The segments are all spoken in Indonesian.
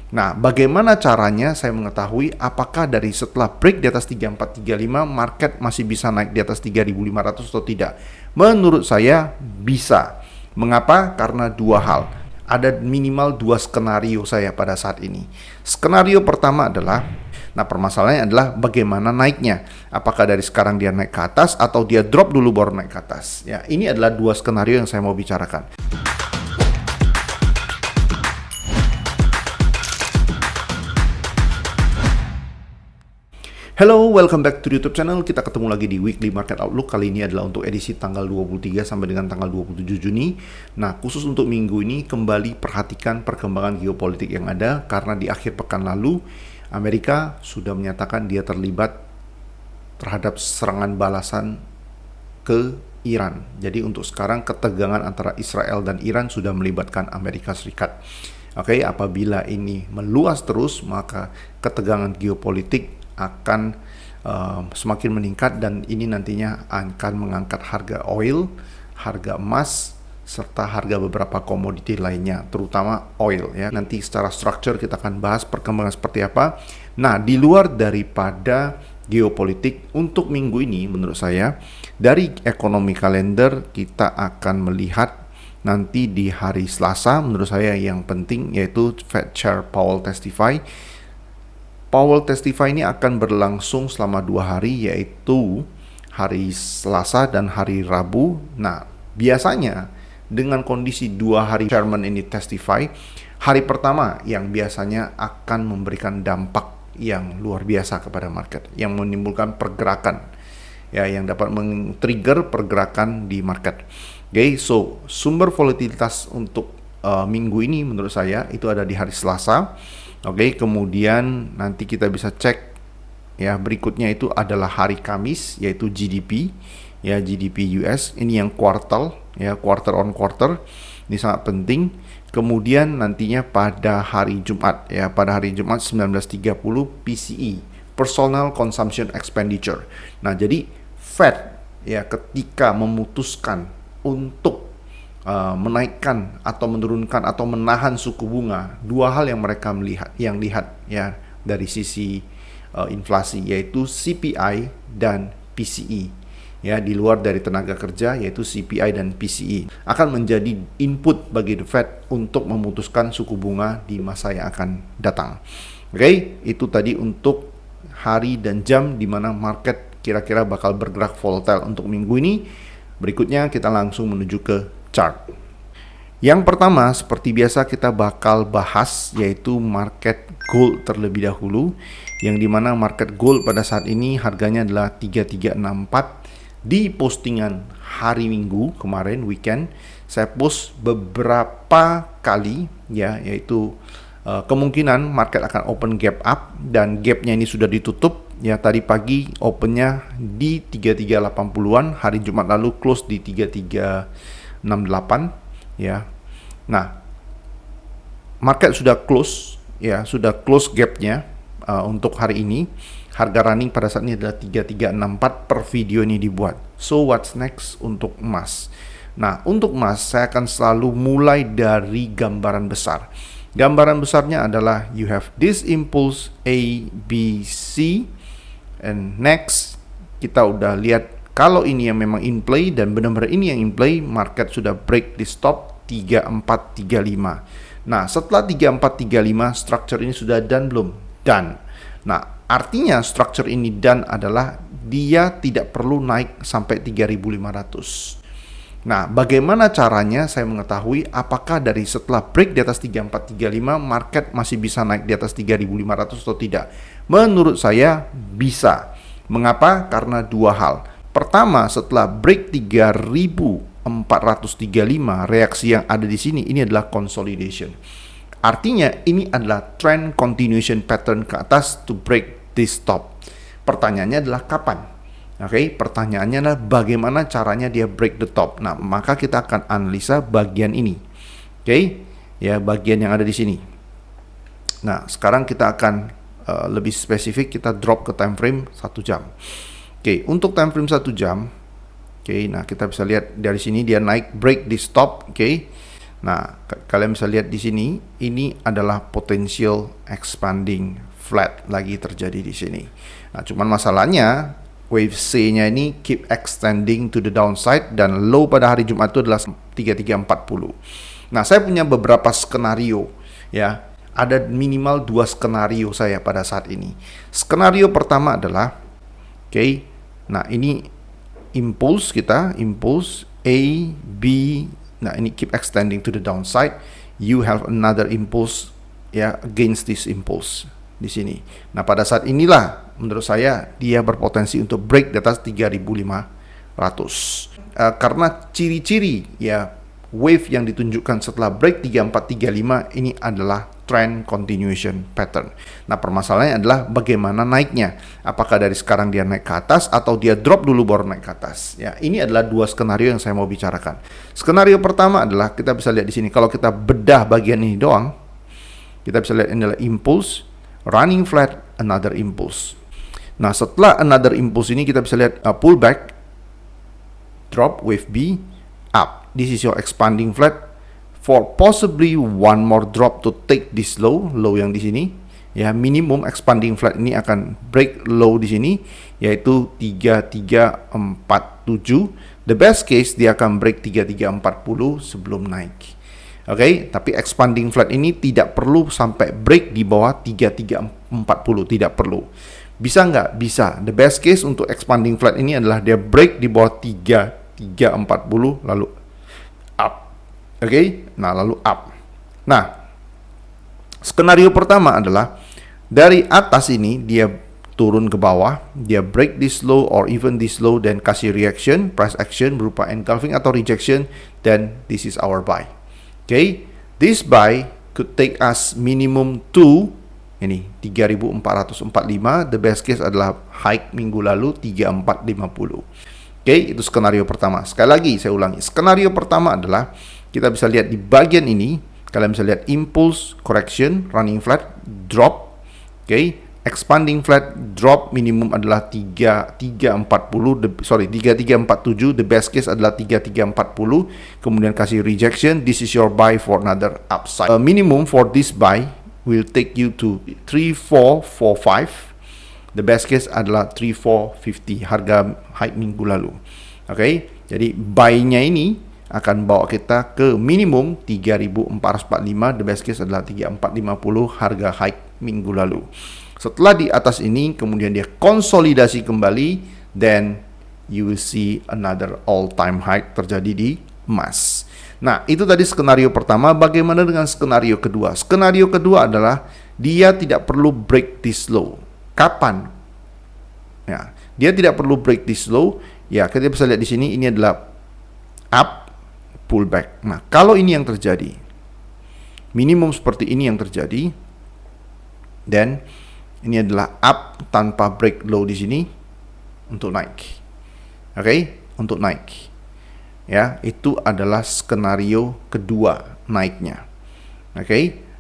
Nah, bagaimana caranya saya mengetahui apakah dari setelah break di atas 3435 market masih bisa naik di atas 3500 atau tidak? Menurut saya bisa. Mengapa? Karena dua hal. Ada minimal dua skenario saya pada saat ini. Skenario pertama adalah, nah permasalahannya adalah bagaimana naiknya. Apakah dari sekarang dia naik ke atas atau dia drop dulu baru naik ke atas. Ya, ini adalah dua skenario yang saya mau bicarakan. Hello, welcome back to the YouTube channel. Kita ketemu lagi di Weekly Market Outlook. Kali ini adalah untuk edisi tanggal 23 sampai dengan tanggal 27 Juni. Nah, khusus untuk minggu ini kembali perhatikan perkembangan geopolitik yang ada karena di akhir pekan lalu Amerika sudah menyatakan dia terlibat terhadap serangan balasan ke Iran. Jadi untuk sekarang ketegangan antara Israel dan Iran sudah melibatkan Amerika Serikat. Oke, apabila ini meluas terus, maka ketegangan geopolitik akan semakin meningkat dan ini nantinya akan mengangkat harga oil, harga emas, serta harga beberapa komoditi lainnya, terutama oil ya. Nanti secara structure kita akan bahas perkembangan seperti apa. Nah, di luar daripada geopolitik untuk minggu ini menurut saya dari ekonomi kalender kita akan melihat nanti di hari Selasa menurut saya yang penting yaitu Fed Chair Powell testify. Powell testify ini akan berlangsung selama 2 hari yaitu hari Selasa dan hari Rabu. Nah, biasanya dengan kondisi 2 hari chairman ini testify, hari pertama yang biasanya akan memberikan dampak yang luar biasa kepada market, yang menimbulkan pergerakan ya, yang dapat men-trigger pergerakan di market. Oke, so sumber volatilitas untuk minggu ini menurut saya itu ada di hari Selasa. Oke, kemudian nanti kita bisa cek ya, berikutnya itu adalah hari Kamis yaitu GDP ya, GDP US ini yang kuartal ya, quarter on quarter. Ini sangat penting. Kemudian nantinya pada hari Jumat ya, pada hari Jumat 19.30 PCE, Personal Consumption Expenditure. Nah, jadi Fed ya ketika memutuskan untuk menaikkan atau menurunkan atau menahan suku bunga, dua hal yang mereka lihat ya dari sisi inflasi yaitu CPI dan PCE ya, di luar dari tenaga kerja yaitu CPI dan PCE akan menjadi input bagi the Fed untuk memutuskan suku bunga di masa yang akan datang. Oke, itu tadi untuk hari dan jam di mana market kira-kira bakal bergerak volatile untuk minggu ini. Berikutnya kita langsung menuju ke chart. Yang pertama seperti biasa kita bakal bahas yaitu market gold terlebih dahulu, yang dimana market gold pada saat ini harganya adalah 3364. Di postingan hari Minggu kemarin weekend saya post beberapa kali ya, yaitu kemungkinan market akan open gap up dan gapnya ini sudah ditutup ya. Tadi pagi opennya di 3380-an, hari Jumat lalu close di 3368 ya. Nah, market sudah close ya, sudah close gapnya untuk hari ini. Harga running pada saat ini adalah 3364 per video ini dibuat. So what's next untuk emas? Nah, untuk emas saya akan selalu mulai dari gambaran besar. Gambaran besarnya adalah you have this impulse A, B, C, and next kita udah lihat kalau ini yang memang in play dan benar-benar ini yang in play, market sudah break di stop 3435. Nah, setelah 3435 structure ini sudah done belum? Done. Nah, artinya structure ini done adalah dia tidak perlu naik sampai 3500. Nah, bagaimana caranya saya mengetahui apakah dari setelah break di atas 3435 market masih bisa naik di atas 3500 atau tidak? Menurut saya bisa. Mengapa? Karena dua hal. Pertama, setelah break 3435, reaksi yang ada di sini ini adalah consolidation. Artinya ini adalah trend continuation pattern ke atas to break this top. Pertanyaannya adalah kapan? Oke, pertanyaannya adalah bagaimana caranya dia break the top. Nah, maka kita akan analisa bagian ini. Oke, ya bagian yang ada di sini. Nah, sekarang kita akan lebih spesifik, kita drop ke time frame 1 jam. Oke, untuk time frame 1 jam. Oke, nah kita bisa lihat dari sini dia naik break di stop. Oke. Nah, kalian bisa lihat di sini, ini adalah potential expanding flat lagi terjadi di sini. Nah, cuman masalahnya wave C-nya ini keep extending to the downside dan low pada hari Jumat itu adalah 3340. Nah, saya punya beberapa skenario ya. Ada minimal 2 skenario saya pada saat ini. Skenario pertama adalah nah ini impulse kita, impulse A, B. Nah, ini keep extending to the downside. You have another impulse ya against this impulse di sini. Nah, pada saat inilah menurut saya dia berpotensi untuk break di atas 3.500. Karena ciri-ciri ya wave yang ditunjukkan setelah break 3435 ini adalah trend continuation pattern. Nah, permasalahannya adalah bagaimana naiknya. Apakah dari sekarang dia naik ke atas atau dia drop dulu baru naik ke atas. Ya, ini adalah 2 skenario yang saya mau bicarakan. Skenario pertama adalah kita bisa lihat di sini kalau kita bedah bagian ini doang, kita bisa lihat ini adalah impulse, running flat, another impulse. Nah, setelah another impulse ini kita bisa lihat pullback, drop, wave B, up. This is your expanding flat. For possibly one more drop to take this low yang di sini, ya minimum expanding flat ini akan break low di sini, yaitu 3347. The best case dia akan break 3340 sebelum naik. Oke, tapi expanding flat ini tidak perlu sampai break di bawah 3340, tidak perlu. Bisa nggak? Bisa. The best case untuk expanding flat ini adalah dia break di bawah 3340 lalu up. Oke, nah lalu up. Nah, skenario pertama adalah dari atas ini dia turun ke bawah, dia break this low or even this low, dan kasih reaction, price action berupa engulfing atau rejection, then this is our buy. Oke, this buy could take us minimum to ini 3445. The best case adalah hike minggu lalu 3450. Oke, itu skenario pertama. Sekali lagi saya ulangi, skenario pertama adalah kita bisa lihat di bagian ini, kalian bisa lihat impulse, correction, running flat, drop, expanding flat, drop minimum adalah 3347, the best case adalah 3340, kemudian kasih rejection, this is your buy for another upside. Minimum for this buy will take you to 3445. The best case adalah 3450, harga high minggu lalu. Jadi buy-nya ini akan bawa kita ke minimum 3445, the best case adalah 3450 harga high minggu lalu. Setelah di atas ini kemudian dia konsolidasi kembali, then you will see another all time high terjadi di emas. Nah, itu tadi skenario pertama. Bagaimana dengan skenario kedua? Skenario kedua adalah dia tidak perlu break this low. Kapan? Ya, dia tidak perlu break this low. Ya, kita bisa lihat di sini ini adalah up, pullback. Nah, kalau ini yang terjadi, minimum seperti ini yang terjadi, dan ini adalah up tanpa break low di sini untuk naik. Untuk naik. Ya, itu adalah skenario kedua naiknya.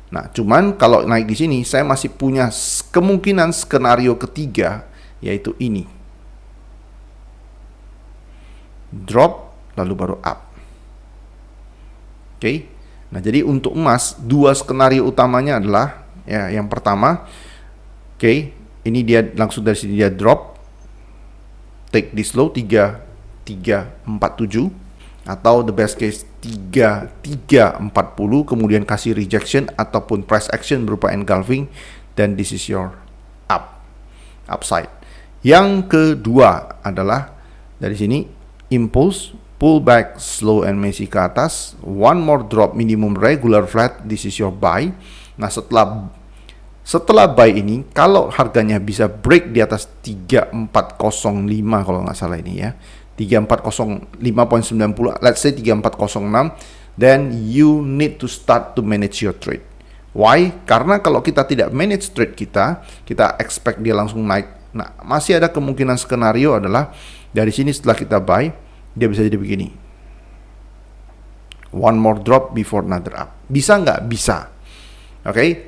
Nah, cuman kalau naik di sini saya masih punya kemungkinan skenario ketiga, yaitu ini. Drop lalu baru up. Nah, jadi untuk emas 2 skenario utamanya adalah ya, yang pertama, ini dia langsung dari sini dia drop, take this low 3347, atau the best case 3340, kemudian kasih rejection ataupun price action berupa engulfing, dan this is your upside. Yang kedua adalah dari sini impulse, pullback, slow and messy ke atas, one more drop, minimum regular flat, this is your buy. Nah, setelah buy ini, kalau harganya bisa break di atas 3405 kalau nggak salah ini ya, 3405.90, let's say 3406, then you need to start to manage your trade. Why? Karena kalau kita tidak manage trade kita expect dia langsung naik. Nah, masih ada kemungkinan skenario adalah dari sini setelah kita buy, dia bisa jadi begini. One more drop before another up. Bisa nggak? Bisa.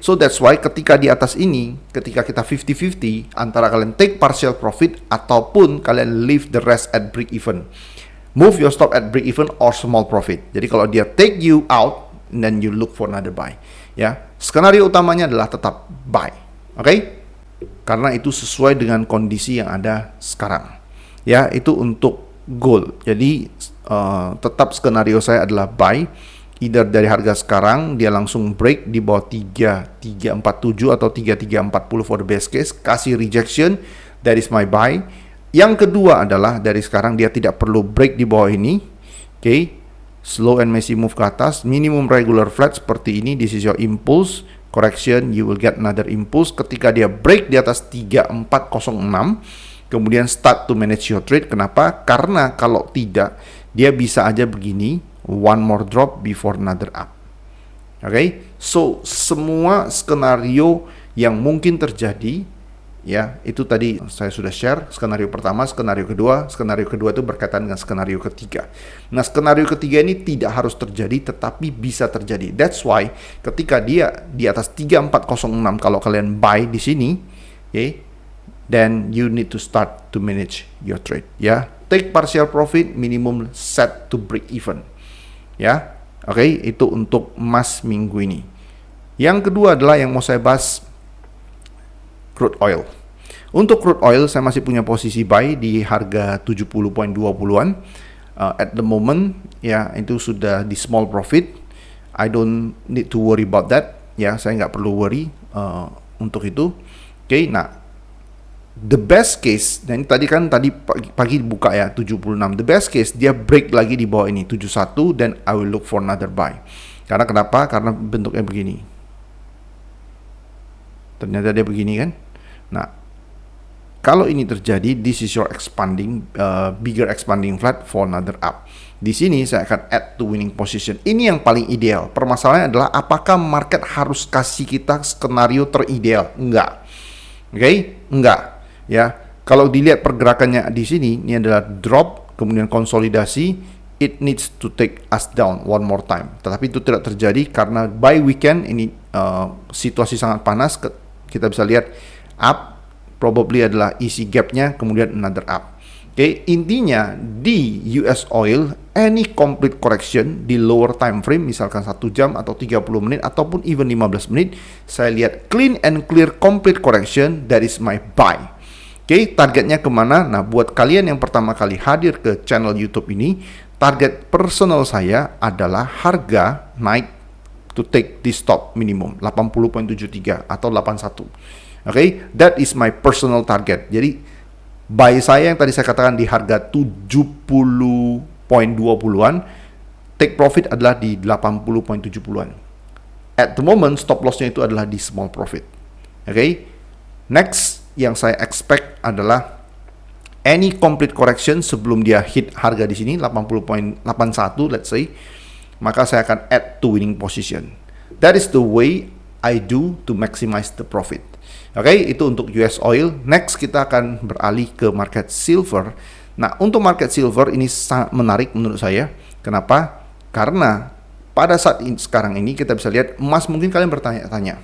So that's why ketika di atas ini, ketika kita 50-50 antara kalian take partial profit ataupun kalian leave the rest at break even. Move your stop at break even or small profit. Jadi kalau dia take you out and then you look for another buy. Ya, skenario utamanya adalah tetap buy. Oke? Karena itu sesuai dengan kondisi yang ada sekarang. Ya, itu untuk gold. Jadi tetap skenario saya adalah buy. Either dari harga sekarang dia langsung break di bawah 3347 atau 3340 for the best case, kasih rejection, that is my buy. Yang kedua adalah dari sekarang dia tidak perlu break di bawah ini. Oke. Slow and messy move ke atas, minimum regular flat seperti ini, this is your impulse. Correction, you will get another impulse. Ketika dia break di atas 3406, kemudian start to manage your trade. Kenapa? Karena kalau tidak, dia bisa aja begini, one more drop before another up. Oke, so semua skenario yang mungkin terjadi, ya, itu tadi saya sudah share. Skenario pertama, skenario kedua itu berkaitan dengan skenario ketiga. Nah, skenario ketiga ini tidak harus terjadi, tetapi bisa terjadi. That's why ketika dia di atas 3406, kalau kalian buy di sini, okay, then you need to start to manage your trade. Ya, take partial profit, minimum set to break even. Ya, oke, itu untuk emas minggu ini. Yang kedua adalah yang mau saya bahas, crude oil. Untuk crude oil saya masih punya posisi buy di harga 70.20-an. At the moment, ya, itu sudah di small profit. I don't need to worry about that. Ya, saya nggak perlu worry untuk itu. Oke, nah, the best case, dan tadi pagi buka ya 76. The best case dia break lagi di bawah ini 71, then I will look for another buy. Karena kenapa? Karena bentuknya begini. Ternyata dia begini kan. Nah, kalau ini terjadi, this is your expanding, bigger expanding flat for another up. Di sini saya akan add to winning position. Ini yang paling ideal. Permasalahannya adalah apakah market harus kasih kita skenario terideal? Enggak. Oke? Enggak. Ya. Kalau dilihat pergerakannya di sini, ini adalah drop, kemudian konsolidasi. It needs to take us down one more time. Tetapi itu tidak terjadi karena by weekend ini situasi sangat panas. Kita bisa lihat up probably adalah isi gapnya, kemudian another up. Oke, intinya di US oil, any complete correction di lower time frame, misalkan 1 jam atau 30 menit ataupun even 15 menit, saya lihat clean and clear complete correction, that is my buy. Oke, targetnya kemana? Nah, buat kalian yang pertama kali hadir ke channel YouTube ini, target personal saya adalah harga naik to take this stop minimum 80.73 atau 81. Oke, that is my personal target. Jadi buy saya yang tadi saya katakan di harga 70.20-an, take profit adalah di 80.70-an. At the moment stop lossnya itu adalah di small profit. Oke, next yang saya expect adalah any complete correction sebelum dia hit harga di sini 80.81 let's say, maka saya akan add to winning position. That is the way I do to maximize the profit. Oke, itu untuk US oil. Next kita akan beralih ke market silver. Nah, untuk market silver ini sangat menarik menurut saya. Kenapa? Karena pada saat ini, sekarang ini kita bisa lihat emas, mungkin kalian bertanya-tanya,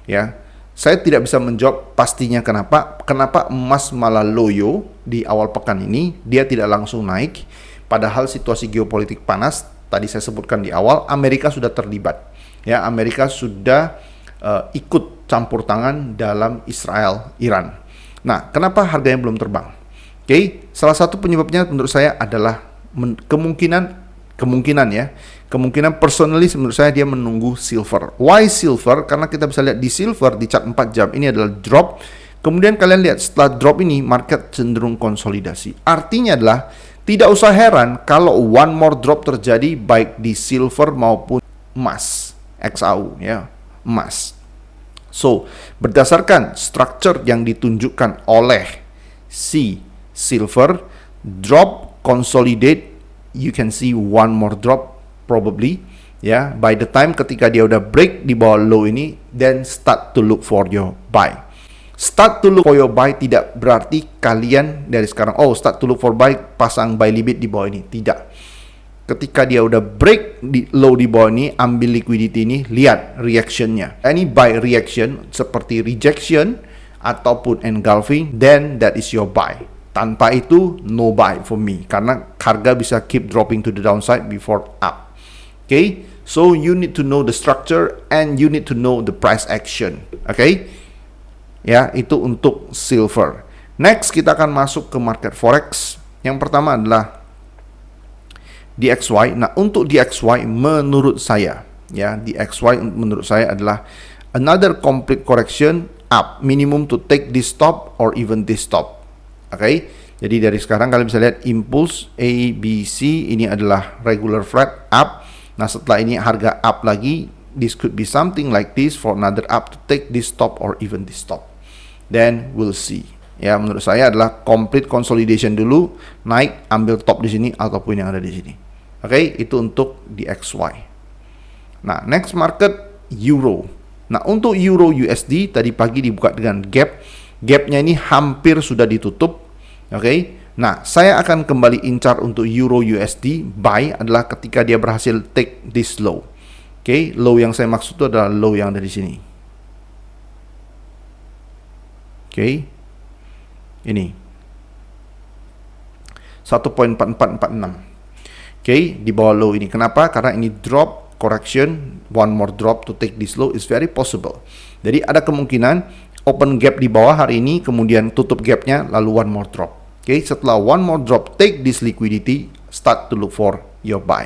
ya. Saya tidak bisa menjawab pastinya kenapa emas malah loyo di awal pekan ini, dia tidak langsung naik. Padahal situasi geopolitik panas, tadi saya sebutkan di awal, Amerika sudah terlibat. Ya, Amerika sudah ikut campur tangan dalam Israel-Iran. Nah, kenapa harganya belum terbang? Oke, salah satu penyebabnya menurut saya adalah kemungkinan personally menurut saya dia menunggu silver. Why silver? Karena kita bisa lihat di silver di chart 4 jam ini adalah drop. Kemudian kalian lihat setelah drop ini market cenderung konsolidasi. Artinya adalah tidak usah heran kalau one more drop terjadi baik di silver maupun emas, XAU ya, emas. So, berdasarkan structure yang ditunjukkan oleh si silver, drop, consolidate, you can see one more drop probably, ya. By the time ketika dia udah break di bawah low ini, then start to look for your buy. Start to look for your buy tidak berarti kalian dari sekarang, start to look for buy, pasang buy limit di bawah ini. Tidak. Ketika dia udah break di low di bawah ini, ambil liquidity ini, lihat reactionnya. Any buy reaction seperti rejection ataupun engulfing, then that is your buy. Tanpa itu, no buy for me. Karena harga bisa keep dropping to the downside before up. Okay? So you need to know the structure and you need to know the price action. Oke? Ya, itu untuk silver. Next kita akan masuk ke market forex. Yang pertama adalah DXY. Nah, untuk DXY menurut saya, ya, DXY menurut saya adalah another complete correction up, minimum to take this stop or even this stop. Oke, jadi dari sekarang kalian bisa lihat impulse A, B, C ini adalah regular flat up. Nah, setelah ini harga up lagi, this could be something like this for another up to take this stop or even this stop. Then we'll see. Ya, menurut saya adalah complete consolidation dulu, naik, ambil top di sini ataupun yang ada di sini. Oke, itu untuk DXY. Nah, next market Euro. Nah, untuk Euro USD tadi pagi dibuka dengan gap. Gapnya ini hampir sudah ditutup. Oke. Nah, saya akan kembali incar untuk Euro USD. Buy adalah ketika dia berhasil take this low. Oke, low yang saya maksud itu adalah low yang ada di sini. Oke. Ini 1.4446. Oke, di bawah low ini. Kenapa? Karena ini drop, correction, one more drop to take this low is very possible. Jadi ada kemungkinan open gap di bawah hari ini, kemudian tutup gapnya, lalu one more drop. Oke, setelah one more drop, take this liquidity, start to look for your buy.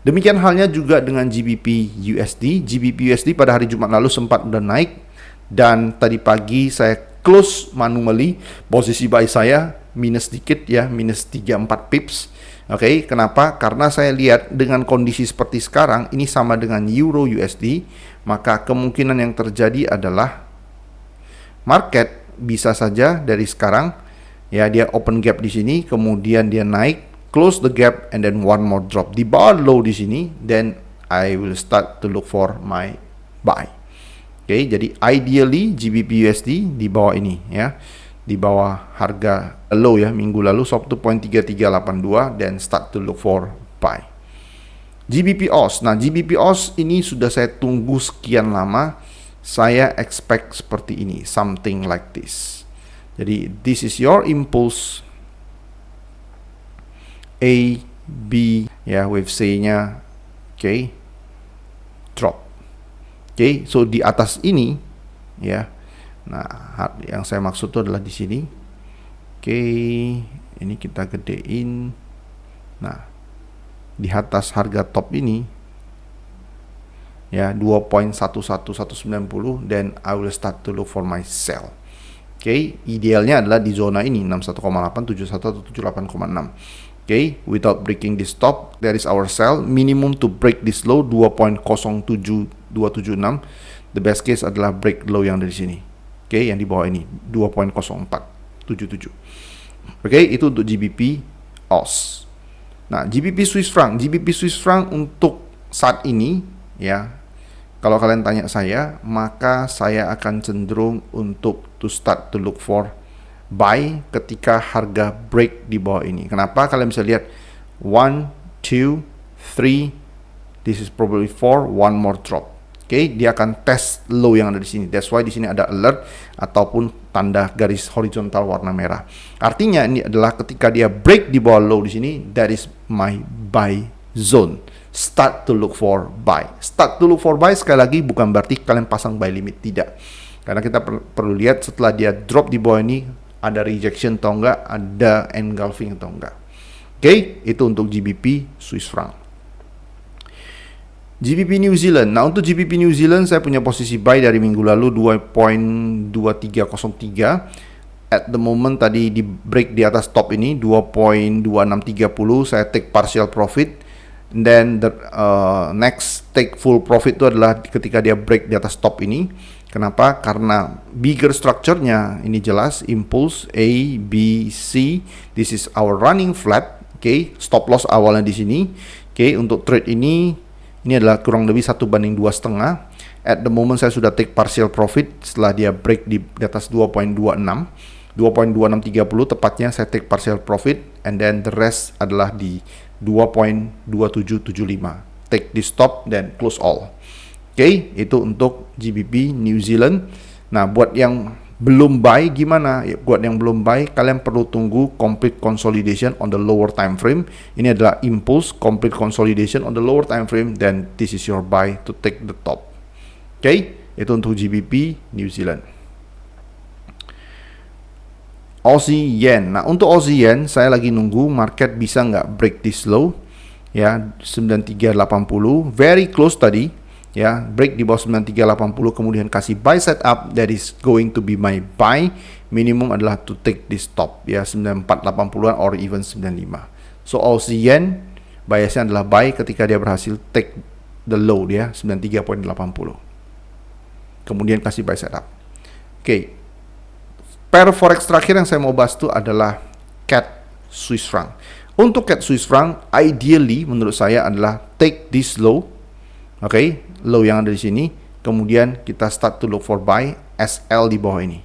Demikian halnya juga dengan GBP USD. GBP USD pada hari Jumat lalu sempat udah naik, dan tadi pagi saya close manually, posisi buy saya minus dikit ya, minus 3-4 pips. Oke, kenapa? Karena saya lihat dengan kondisi seperti sekarang, ini sama dengan Euro USD, maka kemungkinan yang terjadi adalah market bisa saja dari sekarang, ya, dia open gap di sini, kemudian dia naik, close the gap, and then one more drop di bawah low di sini, then I will start to look for my buy. Oke, jadi ideally GBP USD di bawah ini, ya, di bawah harga low ya minggu lalu, swap 2.3382, dan start to look for buy. GBP AUD. Nah, GBP AUD ini sudah saya tunggu sekian lama. Saya expect seperti ini, something like this. Jadi this is your impulse A, B, ya, wave C-nya. Oke, drop. Oke, so di atas ini, ya. Nah, yang saya maksud itu adalah di sini. Oke, ini kita gedein. Nah, di atas harga top ini, ya, 2.11190, then I will start to look for my sell. Oke, idealnya adalah di zona ini 61,8, 71 atau 78,6. Oke, without breaking this top, there is our sell. Minimum to break this low 2.07276. The best case adalah break low yang dari sini. Oke, yang di bawah ini 2.0477. Oke, itu untuk GBP AUD. Nah, GBP Swiss franc. GBP Swiss franc untuk saat ini, ya, kalau kalian tanya saya, maka saya akan cenderung untuk to start to look for buy ketika harga break di bawah ini. Kenapa? Kalian bisa lihat 1, 2, 3, this is probably 4, one more drop. Oke, dia akan test low yang ada di sini. That's why di sini ada alert ataupun tanda garis horizontal warna merah. Artinya ini adalah ketika dia break di bawah low di sini, that is my buy zone. Start to look for buy. Start to look for buy sekali lagi bukan berarti kalian pasang buy limit, tidak. Karena kita perlu lihat setelah dia drop di bawah ini ada rejection atau enggak, ada engulfing atau enggak. Oke, itu untuk GBP Swiss franc. GBP New Zealand. Nah, untuk GBP New Zealand saya punya posisi buy dari minggu lalu 2.2303. At the moment tadi di break di atas top ini 2.2630, saya take partial profit. And then the next take full profit itu adalah ketika dia break di atas top ini. Kenapa? Karena bigger structure-nya ini jelas, impulse A, B, C. This is our running flat. Oke, stop loss awalnya di sini. Oke, untuk trade ini adalah kurang lebih 1/2,5. At the moment saya sudah take partial profit setelah dia break di atas 2.26. 2.2630 tepatnya saya take partial profit, and then the rest adalah di 2.2775. Take the stop dan close all. Oke, itu untuk GBP New Zealand. Nah, buat yang Belum buy gimana? Ya, buat yang belum buy, kalian perlu tunggu complete consolidation on the lower time frame. Ini adalah impulse complete consolidation on the lower time frame, then this is your buy to take the top. Oke, itu untuk GBP New Zealand. Aussie Yen. Nah, untuk Aussie Yen saya lagi nunggu market bisa nggak break this low ya, 9380, very close tadi. Ya, break di bawah 9380 kemudian kasih buy setup, that is going to be my buy. Minimum adalah to take this top ya, 9480-an or even 95. So Aussie Yen biasanya adalah buy ketika dia berhasil take the low dia 93.80. Kemudian kasih buy setup. Oke. Pair forex terakhir yang saya mau bahas itu adalah CAD Swiss franc. Untuk CAD Swiss franc ideally menurut saya adalah take this low. Oke, low yang ada di sini, kemudian kita start to look for buy SL di bawah ini.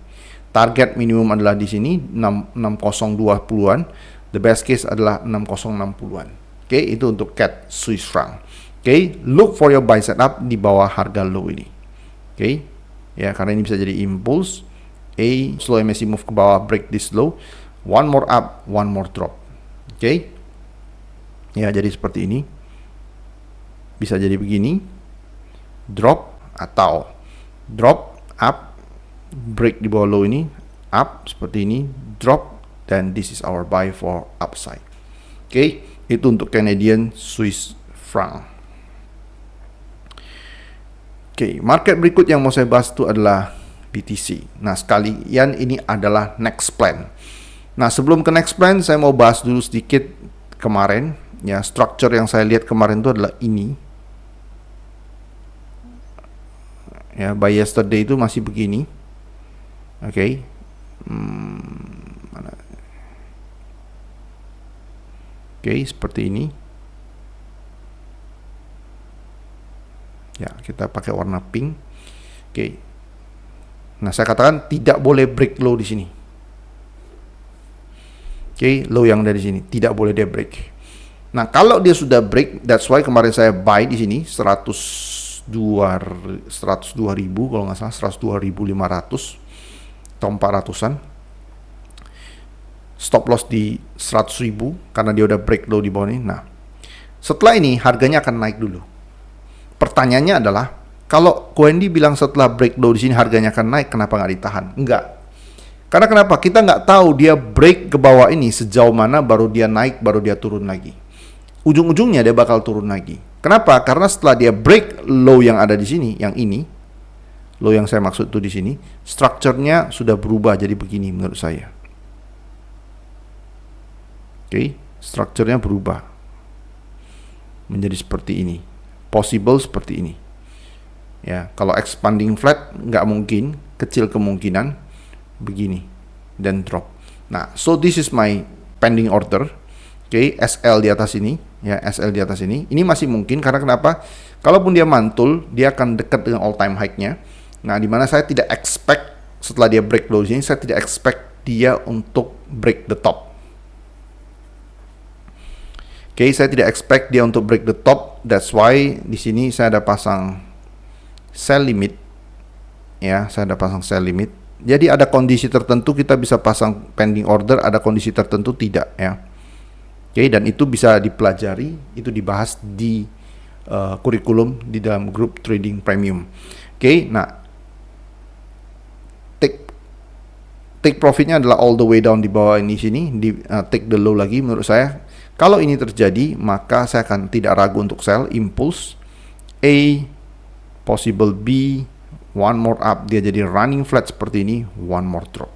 Target minimum adalah di sini 6020-an. The best case adalah 6060-an. Oke, itu untuk CAD Swiss franc. Oke, look for your buy setup di bawah harga low ini. Oke, ya karena ini bisa jadi impulse. A slow MACD move ke bawah, break this low. One more up, one more drop. Oke, ya jadi seperti ini. Bisa jadi begini, drop atau drop up, break di bawah low ini, up seperti ini, drop, dan this is our buy for upside. Oke, itu untuk Canadian Swiss franc. Oke, market berikut yang mau saya bahas itu adalah BTC. Nah, sekalian ini adalah next plan. Nah, sebelum ke next plan, saya mau bahas dulu sedikit kemarin. Ya, structure yang saya lihat kemarin itu adalah ini. Ya, by yesterday itu masih begini. Oke. Mana? Oke, seperti ini. Ya, kita pakai warna pink. Oke. Nah, saya katakan tidak boleh break low di sini. Oke, low yang dari sini tidak boleh dia break. Nah, kalau dia sudah break, that's why kemarin saya buy di sini 102.000 kalau nggak salah, 102.500 atau 400-an. Stop loss di 100.000 karena dia udah break low di bawah ini. Nah, setelah ini harganya akan naik dulu. Pertanyaannya adalah, kalau Wendy bilang setelah break low di sini harganya akan naik, kenapa nggak ditahan? Enggak. Karena kenapa? Kita nggak tahu dia break ke bawah ini sejauh mana baru dia naik, baru dia turun lagi. Ujung-ujungnya dia bakal turun lagi. Kenapa? Karena setelah dia break low yang ada di sini, yang ini, low yang saya maksud tuh di sini, strukturnya sudah berubah jadi begini menurut saya. Oke, strukturnya berubah menjadi seperti ini. Possible seperti ini. Ya, kalau expanding flat nggak mungkin, kecil kemungkinan begini dan drop. Nah, so this is my pending order. Oke, SL di atas ini, ya SL di atas ini. Ini masih mungkin karena kenapa? Kalaupun dia mantul, dia akan dekat dengan all time high-nya. Nah, di mana saya tidak expect setelah dia break low ini, saya tidak expect dia untuk break the top. Oke, saya tidak expect dia untuk break the top. That's why di sini saya ada pasang sell limit. Ya, saya ada pasang sell limit. Jadi ada kondisi tertentu kita bisa pasang pending order, ada kondisi tertentu tidak ya. Oke, dan itu bisa dipelajari, itu dibahas di kurikulum di dalam grup trading premium. Oke, nah take profitnya adalah all the way down di bawah ini sini, di take the low lagi menurut saya. Kalau ini terjadi, maka saya akan tidak ragu untuk sell impulse A, possible B, one more up, dia jadi running flat seperti ini, one more drop.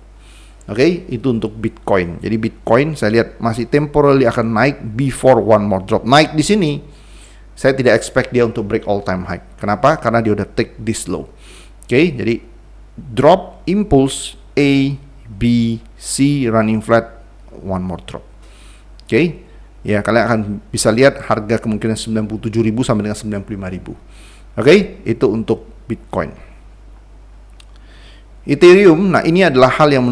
Oke, itu untuk Bitcoin. Jadi Bitcoin saya lihat masih temporarily akan naik before one more drop. Naik di sini, saya tidak expect dia untuk break all time high. Kenapa? Karena dia udah take this low. Oke, jadi drop, impulse A, B, C, running flat, one more drop. Oke, ya kalian akan bisa lihat harga kemungkinan 97.000 sampai dengan 95.000. Oke, itu untuk Bitcoin. Ethereum, nah ini adalah hal yang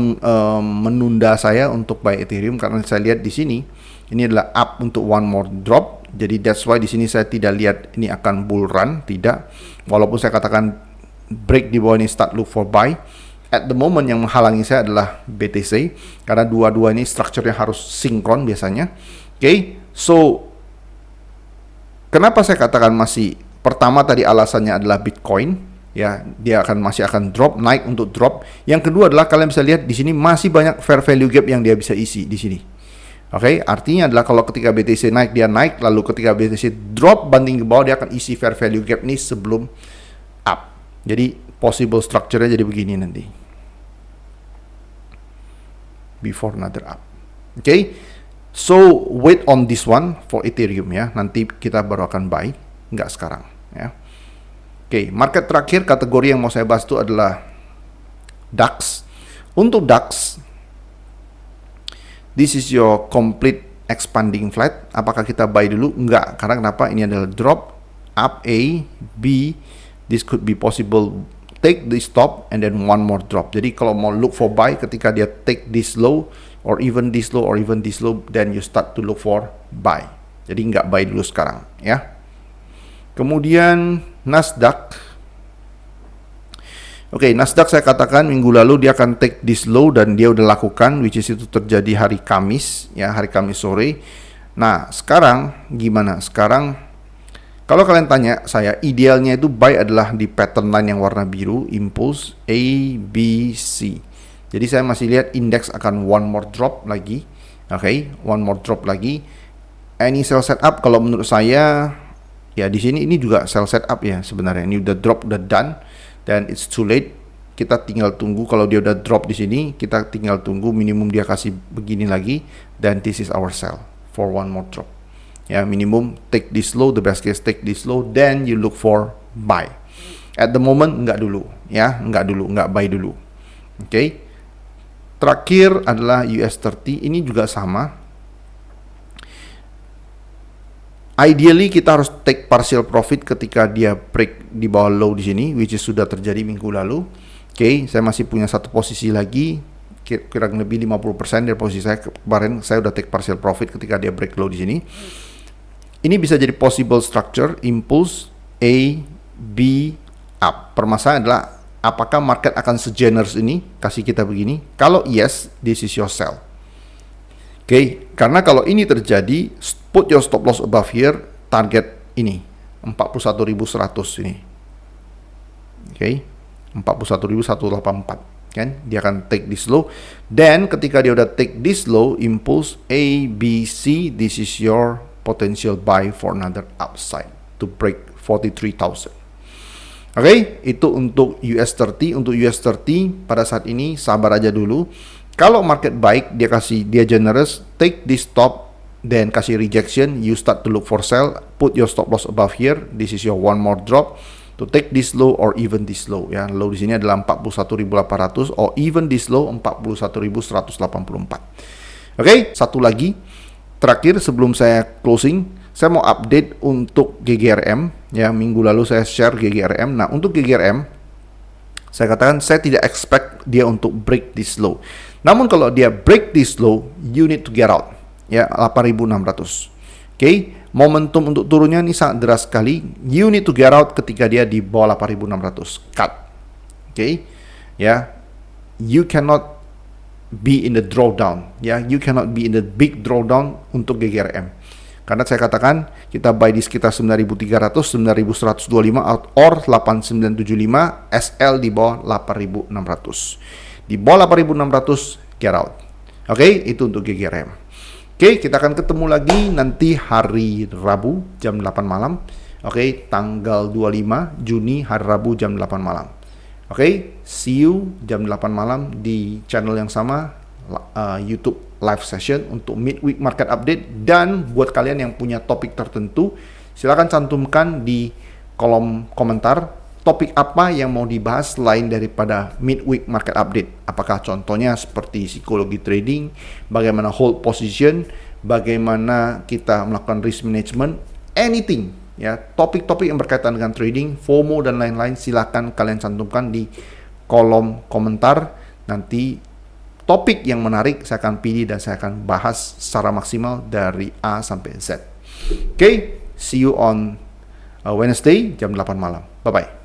menunda saya untuk buy Ethereum karena saya lihat di sini ini adalah up untuk one more drop. Jadi that's why di sini saya tidak lihat ini akan bull run, tidak. Walaupun saya katakan break di bawah ini start look for buy. At the moment yang menghalangi saya adalah BTC, karena dua-dua ini strukturnya harus sinkron biasanya. Oke, so kenapa saya katakan masih, pertama tadi alasannya adalah Bitcoin, ya, dia masih akan drop, naik untuk drop. Yang kedua adalah kalian bisa lihat di sini masih banyak fair value gap yang dia bisa isi di sini. Oke, artinya adalah kalau ketika BTC naik dia naik, lalu ketika BTC drop banding ke bawah dia akan isi fair value gap ini sebelum up. Jadi possible structure-nya jadi begini nanti. Before another up. Oke. So wait on this one for Ethereum ya. Nanti kita baru akan buy, nggak sekarang ya. Oke, market terakhir kategori yang mau saya bahas itu adalah DAX. Untuk DAX, this is your complete expanding flat. Apakah kita buy dulu? Enggak, karena kenapa? Ini adalah drop up A, B, this could be possible take this stop and then one more drop. Jadi kalau mau look for buy ketika dia take this low or even this low or even this low, then you start to look for buy. Jadi nggak buy dulu sekarang ya. Kemudian Nasdaq. Oke, Nasdaq saya katakan minggu lalu dia akan take this low dan dia udah lakukan, which is itu terjadi hari Kamis ya, hari Kamis sore. Nah, sekarang gimana? Sekarang kalau kalian tanya saya, idealnya itu buy adalah di pattern line yang warna biru, impulse A, B, C. Jadi saya masih lihat indeks akan one more drop lagi. Oke, one more drop lagi. Any sell setup kalau menurut saya ya di sini ini juga sell setup ya sebenarnya. Ini udah drop, udah done dan it's too late. Kita tinggal tunggu, kalau dia udah drop di sini, kita tinggal tunggu minimum dia kasih begini lagi dan this is our sell for one more drop. Ya, minimum take this low, the best case take this low, then you look for buy. At the moment nggak dulu, ya, nggak buy dulu. Oke. Terakhir adalah US30, ini juga sama. Ideally kita harus take partial profit ketika dia break di bawah low di sini, which is sudah terjadi minggu lalu. Oke, saya masih punya satu posisi lagi, kurang lebih 50% dari posisi saya kemarin. Saya udah take partial profit ketika dia break low di sini. Ini bisa jadi possible structure, impulse A, B, up. Permasalahan adalah apakah market akan segenerous ini kasih kita begini? Kalau yes, this is your sell. Oke, karena kalau ini terjadi, put your stop loss above here, target ini 41.100 ini. Oke, 41.184 kan? Dia akan take this low. Dan ketika dia udah take this low, impulse A, B, C, this is your potential buy for another upside to break 43,000. Oke, itu untuk US30. Untuk US30 pada saat ini sabar aja dulu. Kalau market baik, dia generous, take this stop, then kasih rejection, you start to look for sell, put your stop loss above here. This is your one more drop to take this low or even this low ya. Low di sini adalah 41.800 or even this low 41.184. Oke, satu lagi terakhir sebelum saya closing, saya mau update untuk GGRM ya. Minggu lalu saya share GGRM. Nah, untuk GGRM saya katakan saya tidak expect dia untuk break this low. Namun kalau dia break this low, you need to get out ya, 8.600. Oke, momentum untuk turunnya ini sangat deras sekali. You need to get out ketika dia di bawah 8.600. Cut. Oke. Ya. You cannot be in the drawdown ya, you cannot be in the big drawdown untuk GGRM. Karena saya katakan kita buy di sekitar 9.300, 9.125 or 8.975, SL di bawah 8.600. Di bawah 8.600 get out. Oke, itu untuk GGRM. Oke, kita akan ketemu lagi nanti hari Rabu jam 8 malam. Oke, tanggal 25 Juni hari Rabu jam 8 malam. Oke, see you jam 8 malam di channel yang sama, YouTube live session untuk midweek market update. Dan buat kalian yang punya topik tertentu, silakan cantumkan di kolom komentar topik apa yang mau dibahas selain daripada midweek market update. Apakah contohnya seperti psikologi trading, bagaimana hold position, bagaimana kita melakukan risk management, anything. Ya, topik-topik yang berkaitan dengan trading, FOMO dan lain-lain, silakan kalian cantumkan di kolom komentar. Nanti topik yang menarik saya akan pilih dan saya akan bahas secara maksimal dari A sampai Z. Oke, see you on Wednesday jam 8 malam. Bye bye.